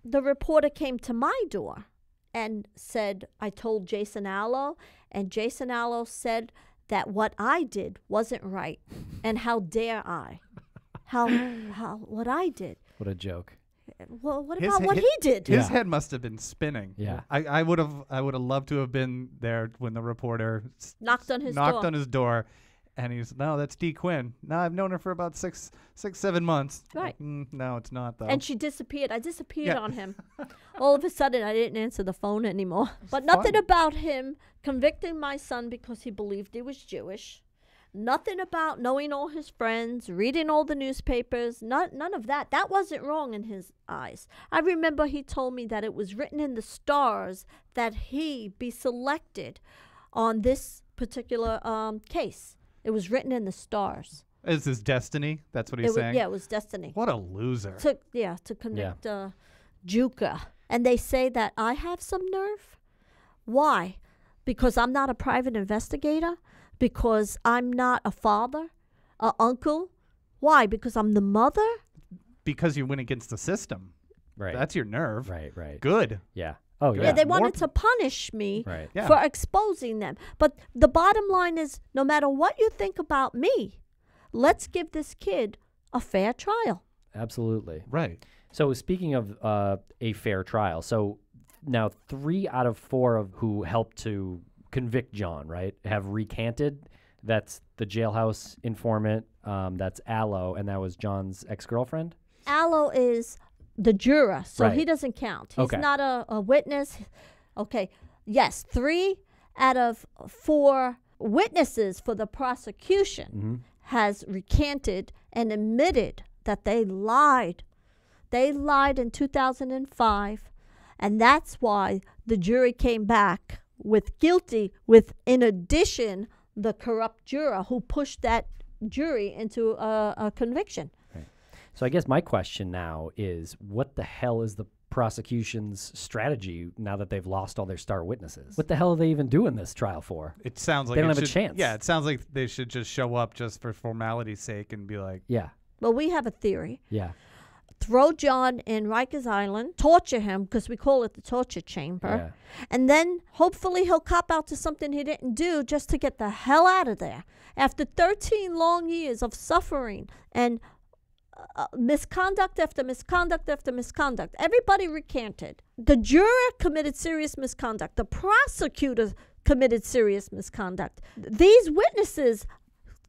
the reporter came to my door and said, "I told Jason Allo," and Jason Allo said that what I did wasn't right. And how dare I? What I did. What a joke. Well, what about what he did? His head must have been spinning. Yeah. I would have loved to have been there when the reporter knocked on his door. And he's, "No, that's Dee Quinn. No, I've known her for about 7 months." Right. No, it's not, though. And she disappeared. I disappeared on him. All of a sudden, I didn't answer the phone anymore. But nothing about him convicting my son because he believed he was Jewish. Nothing about knowing all his friends, reading all the newspapers. None of that. That wasn't wrong in his eyes. I remember he told me that it was written in the stars that he be selected on this particular case. It was written in the stars. Is this destiny? That's what he's saying? Yeah, it was destiny. What a loser. To convict Giuca. And they say that I have some nerve. Why? Because I'm not a private investigator? Because I'm not a father, an uncle? Why? Because I'm the mother? Because you went against the system. Right. That's your nerve. Right. Good. Yeah. Oh, Yeah, yeah. they more wanted to punish me Right. Yeah. for exposing them. But the bottom line is, no matter what you think about me, let's give this kid a fair trial. Absolutely. Right. So speaking of a fair trial, so now 3 out of 4 of who helped to convict John, right, have recanted. That's the jailhouse informant, that's Aloe, and that was John's ex-girlfriend? Aloe is the juror, so he Right. doesn't count. He's Okay. not a witness. Okay. Yes, 3 out of 4 witnesses for the prosecution Mm-hmm. has recanted and admitted that they lied. They lied in 2005, and that's why the jury came back with guilty with, in addition, the corrupt juror who pushed that jury into a conviction. So I guess my question now is, what the hell is the prosecution's strategy now that they've lost all their star witnesses? What the hell are they even doing this trial for? It sounds like They don't it have a should- chance. Yeah, it sounds like they should just show up just for formality's sake and be like, Yeah, Well, we have a theory. yeah, Throw John in Rikers Island, torture him, because we call it the torture chamber, yeah. and then hopefully he'll cop out to something he didn't do just to get the hell out of there. After 13 long years of suffering and misconduct after misconduct after misconduct, everybody recanted. The juror committed serious misconduct. The prosecutor committed serious misconduct. These witnesses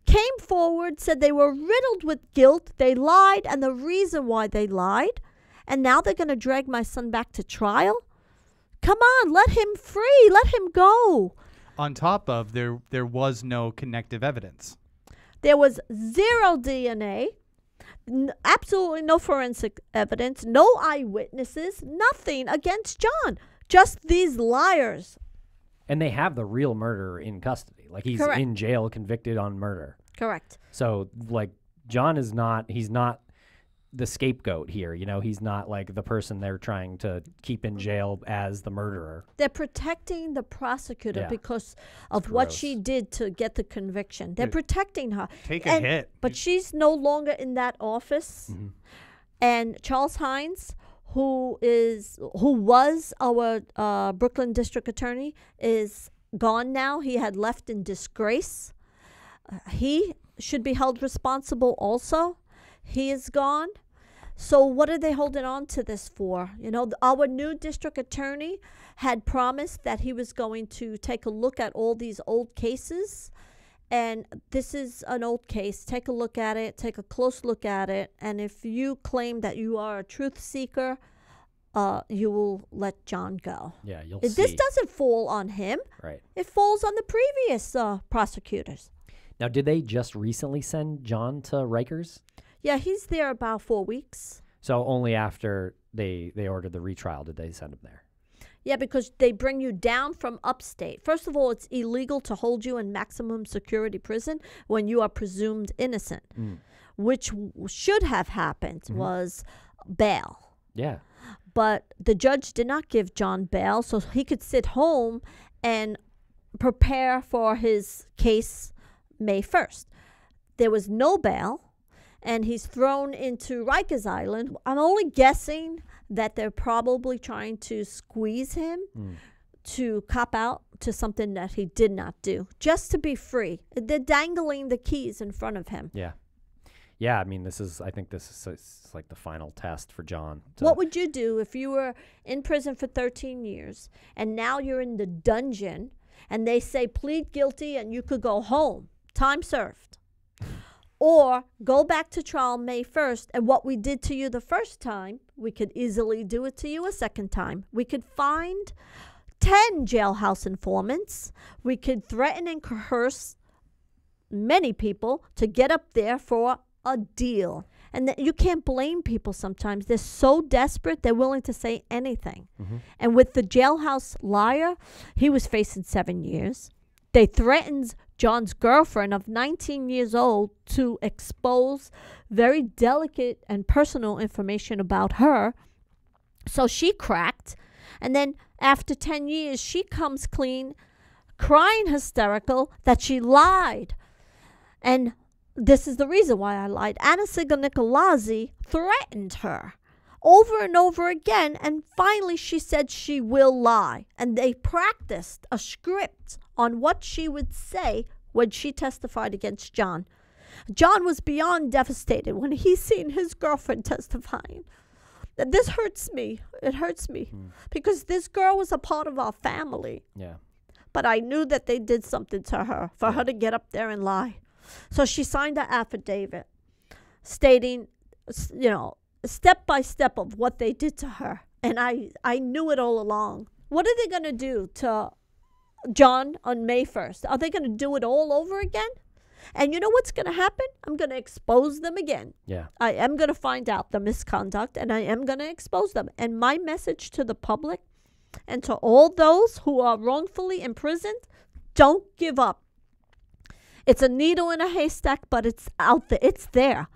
came forward, said they were riddled with guilt, they lied, and the reason why they lied, and now they're going to drag my son back to trial? Come on, let him free, let him go. on top of there was no connective evidence. There was 0 DNA, absolutely no forensic evidence, no eyewitnesses, nothing against John, just these liars. And they have the real murderer in custody. Like, he's Correct. in jail convicted on murder. Correct. So, like, John is not, he's not the scapegoat here. You know, he's not like the person they're trying to keep in jail as the murderer. They're protecting the prosecutor Yeah. because of what gross. she did to get the conviction. They're Yeah. protecting her. Take a hit. But she's no longer in that office. Mhm. And Charles Hines, who was our Brooklyn district attorney, is gone now. He had left in disgrace. He should be held responsible also. He is gone. So what are they holding on to this for? You know, our new district attorney had promised that he was going to take a look at all these old cases. And this is an old case. Take a look at it. Take a close look at it. And if you claim that you are a truth seeker, you will let John go. Yeah, you'll This see. doesn't fall on him. Right. It falls on the previous prosecutors. Now, did they just recently send John to Rikers? Yeah, he's there about 4 weeks. So only after they ordered the retrial did they send him there? Yeah, because they bring you down from upstate. First of all, it's illegal to hold you in maximum security prison when you are presumed innocent, which should have happened was bail. Yeah. But the judge did not give John bail, so he could sit home and prepare for his case May 1st. There was no bail, and he's thrown into Rikers Island. I'm only guessing that they're probably trying to squeeze him to cop out to something that he did not do, just to be free. They're dangling the keys in front of him. Yeah. Yeah, I mean, I think this is like the final test for John. What would you do if you were in prison for 13 years and now you're in the dungeon and they say plead guilty and you could go home, time served? Or go back to trial May 1st, and what we did to you the first time, we could easily do it to you a second time. We could find 10 jailhouse informants. We could threaten and coerce many people to get up there for a deal. And you can't blame people sometimes. They're so desperate, they're willing to say anything. And with the jailhouse liar, he was facing 7 years. They threatened John's girlfriend of 19 years old to expose very delicate and personal information about her. So she cracked. And then after 10 years, she comes clean, crying hysterical that she lied. And this is the reason why I lied. Anna Sigel Nicolazzi threatened her over and over again. And finally, she said she will lie. And they practiced a script on what she would say when she testified against John. John was beyond devastated when he seen his girlfriend testifying. This hurts me. It hurts me because this girl was a part of our family. Yeah. But I knew that they did something to her for her to get up there and lie. So she signed an affidavit stating, step by step of what they did to her. And I knew it all along. What are they going to do to John on May 1st? Are they going to do it all over again? And you know what's going to happen? I'm going to expose them again. Yeah. I am going to find out the misconduct, and I am going to expose them. And my message to the public and to all those who are wrongfully imprisoned, don't give up. It's a needle in a haystack, but it's out there. It's there.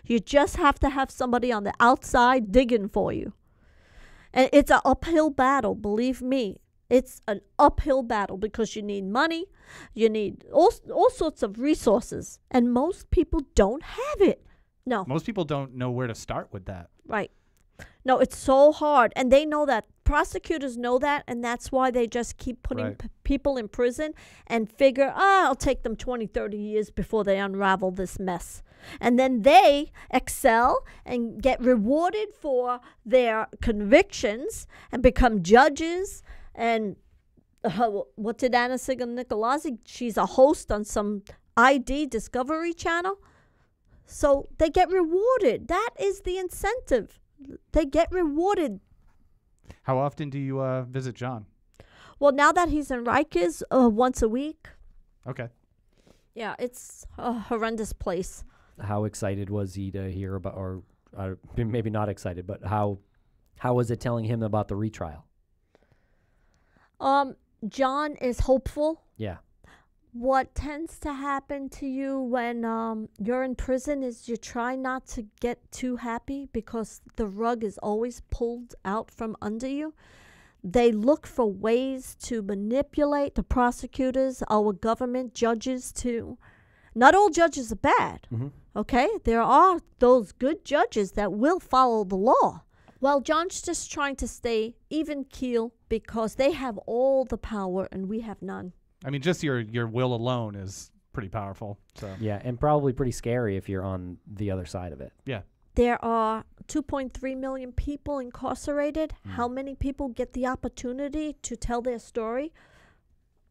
You just have to have somebody on the outside digging for you. And it's an uphill battle, believe me. It's an uphill battle because you need money. You need all sorts of resources. And most people don't have it. No. Most people don't know where to start with that. Right. No, it's so hard. And they know that. Prosecutors know that. And that's why they just keep putting people in prison and figure, I'll take them 20, 30 years before they unravel this mess. And then they excel and get rewarded for their convictions and become judges. And what did Anna Sigal-Nicolazzi? She's a host on some ID Discovery Channel. So they get rewarded. That is the incentive. They get rewarded. How often do you visit John? Well, now that he's in Rikers, once a week. Okay. Yeah, it's a horrendous place. How excited was he to hear about, or maybe not excited, but how was it telling him about the retrial? John is hopeful. Yeah. What tends to happen to you when you're in prison is you try not to get too happy because the rug is always pulled out from under you. They look for ways to manipulate the prosecutors, our government, judges too. Not all judges are bad, okay? There are those good judges that will follow the law. Well, John's just trying to stay even keel because they have all the power and we have none. I mean, just your will alone is pretty powerful. So Yeah, and probably pretty scary if you're on the other side of it. yeah. There are 2.3 million people incarcerated. How many people get the opportunity to tell their story?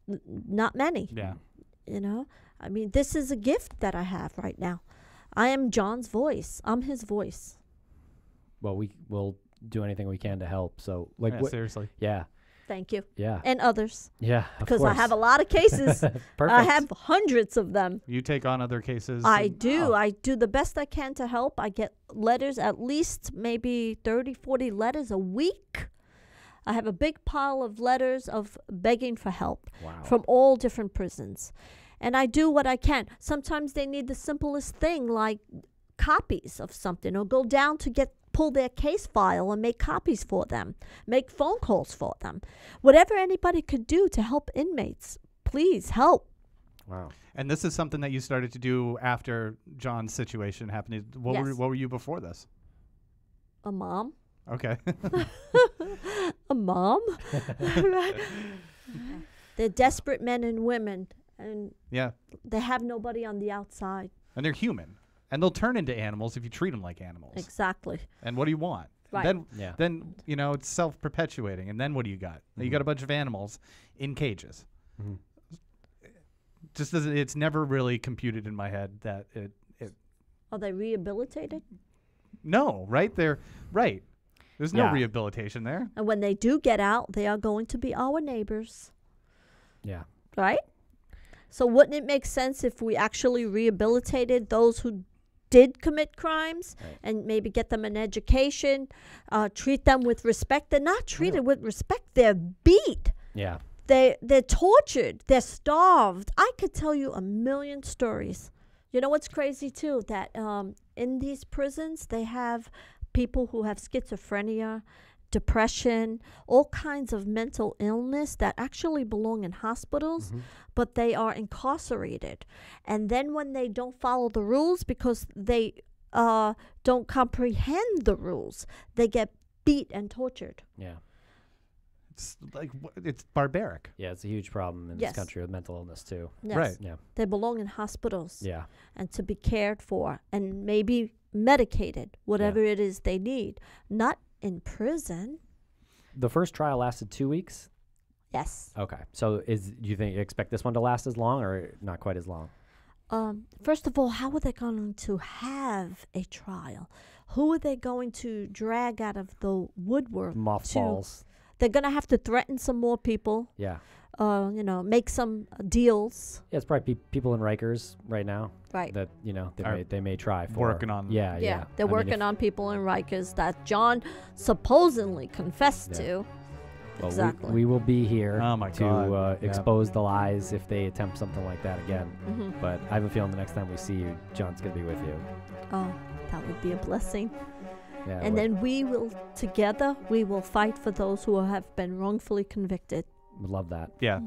Not many. Yeah. You know? I mean, this is a gift that I have right now. I am John's voice. I'm his voice. Well, we will do anything we can to help. So, like, Yeah, seriously. yeah, Thank you. yeah, And others. yeah. Because I have a lot of cases. Perfect. I have hundreds of them. You take on other cases. I and- do. Oh, I do the best I can to help. I get letters, at least maybe 30, 40 letters a week. I have a big pile of letters of begging for help Wow. from all different prisons. And I do what I can. Sometimes they need the simplest thing, like copies of something, or go down to pull their case file and make copies for them, make phone calls for them. Whatever anybody could do to help inmates, please help. Wow. And this is something that you started to do after John's situation happened. What Yes. were you before this? A mom. Okay. A mom. They're desperate men and women, and Yeah. they have nobody on the outside. And they're human. And they'll turn into animals if you treat them like animals. Exactly. And what do you want? Right. Yeah. Then it's self-perpetuating. And then what do you got? You got a bunch of animals in cages. Mhm. Just as it's never really computed in my head that it Are they rehabilitated? no, right? They're right. There's no Yeah. rehabilitation there. And when they do get out, they are going to be our neighbors, Yeah. right? So wouldn't it make sense if we actually rehabilitated those who did commit crimes and maybe get them an education, treat them with respect? They're not treated with respect. They're beat. Yeah. They're tortured. They're starved. I could tell you a million stories. You know what's crazy too? That in these prisons, they have people who have schizophrenia, depression, all kinds of mental illness that actually belong in hospitals, but they are incarcerated. And then when they don't follow the rules because they don't comprehend the rules. They get beat and tortured. Yeah. It's like it's barbaric. Yeah, it's a huge problem in Yes. this country with mental illness too. Yes. Right. Yeah. They belong in hospitals Yeah. and to be cared for and maybe medicated, whatever it is they need. Not in prison. The first trial lasted 2 weeks. Yes. Okay. So do you expect this one to last as long or not quite as long? First of all, how are they going to have a trial? Who are they going to drag out of the woodwork? Mothballs. They're going to have to threaten some more people, Yeah. make some deals. Yeah, it's probably people in Rikers right now Right. that, Are they may try for. working on- Yeah, yeah. Yeah, they're I mean, working on people in Rikers that John supposedly confessed Yeah. to. Well, Exactly. we will be here Oh my to God. Yeah. expose the lies if they attempt something like that again. Mhm. But I have a feeling the next time we see you, John's going to be with you. Oh, that would be a blessing. Yeah. And then we will fight for those who have been wrongfully convicted. would love that. Yeah.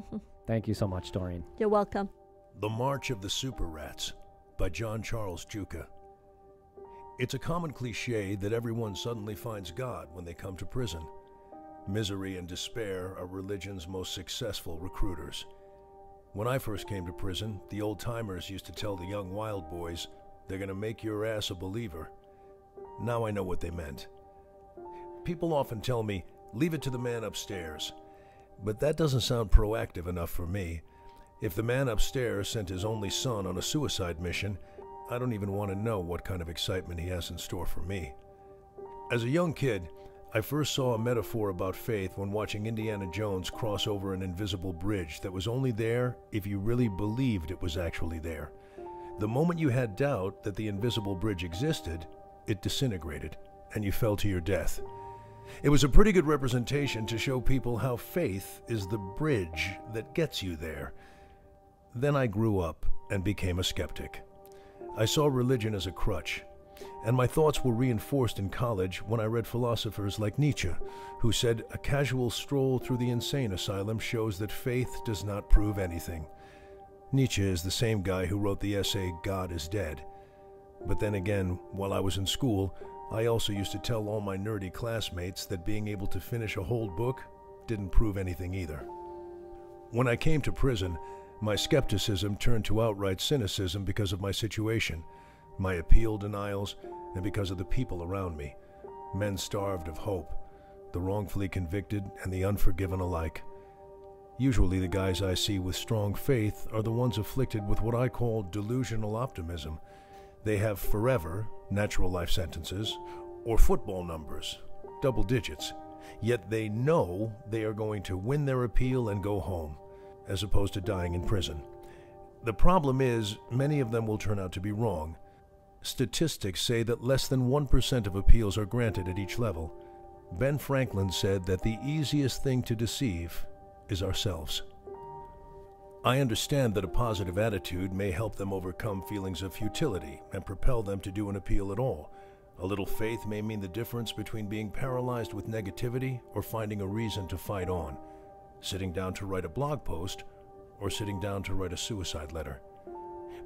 Thank you so much, Doreen. You're welcome. The March of the Super Rats by John Charles Giuca. It's a common cliche that everyone suddenly finds God when they come to prison. Misery and despair are religion's most successful recruiters. When I first came to prison, the old-timers used to tell the young wild boys, they're gonna make your ass a believer. Now I know what they meant. People often tell me, leave it to the man upstairs. But that doesn't sound proactive enough for me. If the man upstairs sent his only son on a suicide mission, I don't even want to know what kind of excitement he has in store for me. As a young kid, I first saw a metaphor about faith when watching Indiana Jones cross over an invisible bridge that was only there if you really believed it was actually there. The moment you had doubt that the invisible bridge existed, it disintegrated, and you fell to your death. It was a pretty good representation to show people how faith is the bridge that gets you there. Then I grew up and became a skeptic. I saw religion as a crutch, and my thoughts were reinforced in college when I read philosophers like Nietzsche, who said a casual stroll through the insane asylum shows that faith does not prove anything. Nietzsche is the same guy who wrote the essay God is Dead. But then again, while I was in school, I also used to tell all my nerdy classmates that being able to finish a whole book didn't prove anything either. When I came to prison, my skepticism turned to outright cynicism because of my situation, my appeal denials, and because of the people around me, men starved of hope, the wrongfully convicted and the unforgiven alike. Usually the guys I see with strong faith are the ones afflicted with what I call delusional optimism. They have forever natural life sentences or football numbers, double digits, yet they know they are going to win their appeal and go home, as opposed to dying in prison. The problem is, many of them will turn out to be wrong. Statistics say that less than 1% of appeals are granted at each level. Ben Franklin said that the easiest thing to deceive is ourselves. I understand that a positive attitude may help them overcome feelings of futility and propel them to do an appeal at all. A little faith may mean the difference between being paralyzed with negativity or finding a reason to fight on, sitting down to write a blog post or sitting down to write a suicide letter.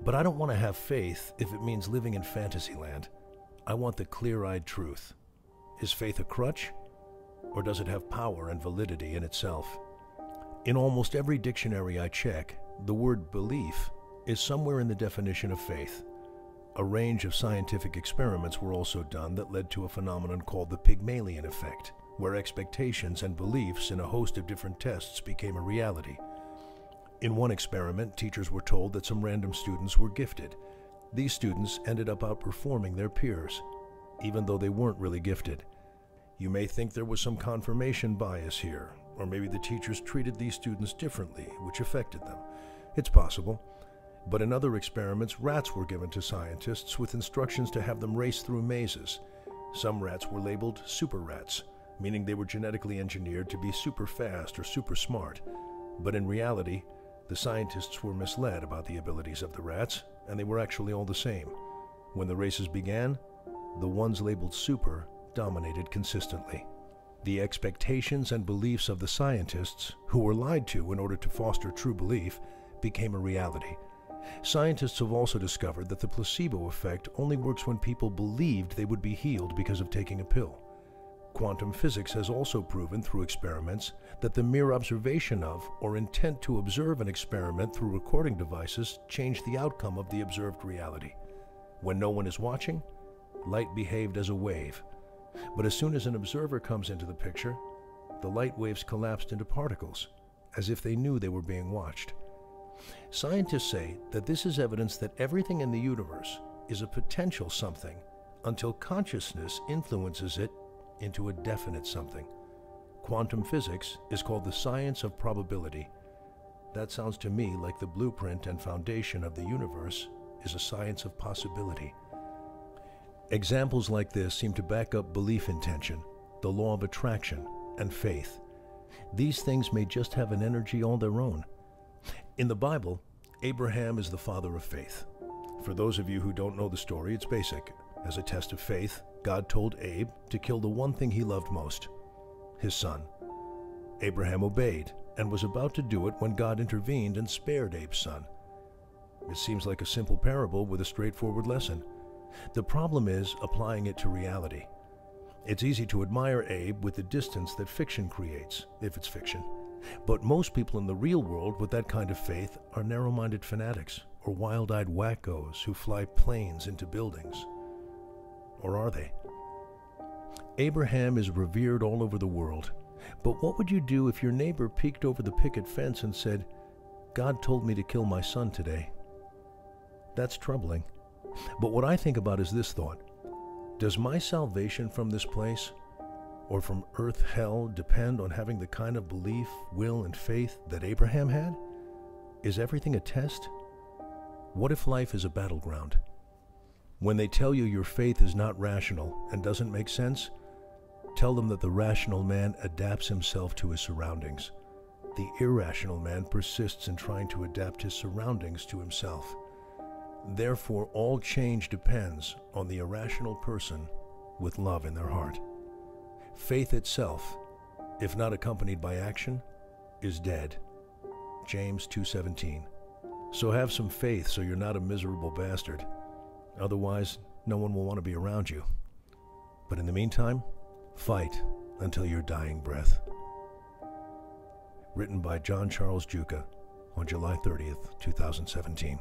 But I don't want to have faith if it means living in fantasy land. I want the clear-eyed truth. Is faith a crutch, or does it have power and validity in itself? In almost every dictionary I check, the word belief is somewhere in the definition of faith. A range of scientific experiments were also done that led to a phenomenon called the Pygmalion effect, where expectations and beliefs in a host of different tests became a reality. In one experiment, teachers were told that some random students were gifted. These students ended up outperforming their peers, even though they weren't really gifted. You may think there was some confirmation bias here, or maybe the teachers treated these students differently, which affected them. It's possible. But in other experiments, rats were given to scientists with instructions to have them race through mazes. Some rats were labeled super rats, meaning they were genetically engineered to be super fast or super smart. But in reality, the scientists were misled about the abilities of the rats, and they were actually all the same. When the races began, the ones labeled super dominated consistently. The expectations and beliefs of the scientists, who were lied to in order to foster true belief, became a reality. Scientists have also discovered that the placebo effect only works when people believed they would be healed because of taking a pill. Quantum physics has also proven through experiments that the mere observation of or intent to observe an experiment through recording devices change the outcome of the observed reality. When no one is watching, light behaved as a wave. But as soon as an observer comes into the picture, the light waves collapsed into particles, as if they knew they were being watched. Scientists say that this is evidence that everything in the universe is a potential something until consciousness influences it into a definite something. Quantum physics is called the science of probability. That sounds to me like the blueprint and foundation of the universe is a science of possibility. Examples like this seem to back up belief intention, the law of attraction, and faith. These things may just have an energy all their own. In the Bible, Abraham is the father of faith. For those of you who don't know the story, it's basic. As a test of faith, God told Abe to kill the one thing he loved most, his son. Abraham obeyed and was about to do it when God intervened and spared Abe's son. It seems like a simple parable with a straightforward lesson. The problem is applying it to reality. It's easy to admire Abe with the distance that fiction creates, if it's fiction. But most people in the real world with that kind of faith are narrow-minded fanatics or wild-eyed wackos who fly planes into buildings. Or are they? Abraham is revered all over the world. But what would you do if your neighbor peeked over the picket fence and said, "God told me to kill my son today"? That's troubling. But what I think about is this thought. Does my salvation from this place, or from earth hell, depend on having the kind of belief, will, and faith that Abraham had? Is everything a test? What if life is a battleground? When they tell you your faith is not rational and doesn't make sense, tell them that the rational man adapts himself to his surroundings. The irrational man persists in trying to adapt his surroundings to himself. Therefore, all change depends on the irrational person with love in their heart. Faith itself, if not accompanied by action, is dead. James 2:17. So have some faith so you're not a miserable bastard. Otherwise, no one will want to be around you. But in the meantime, fight until your dying breath. Written by John Giuca on July 30th, 2017.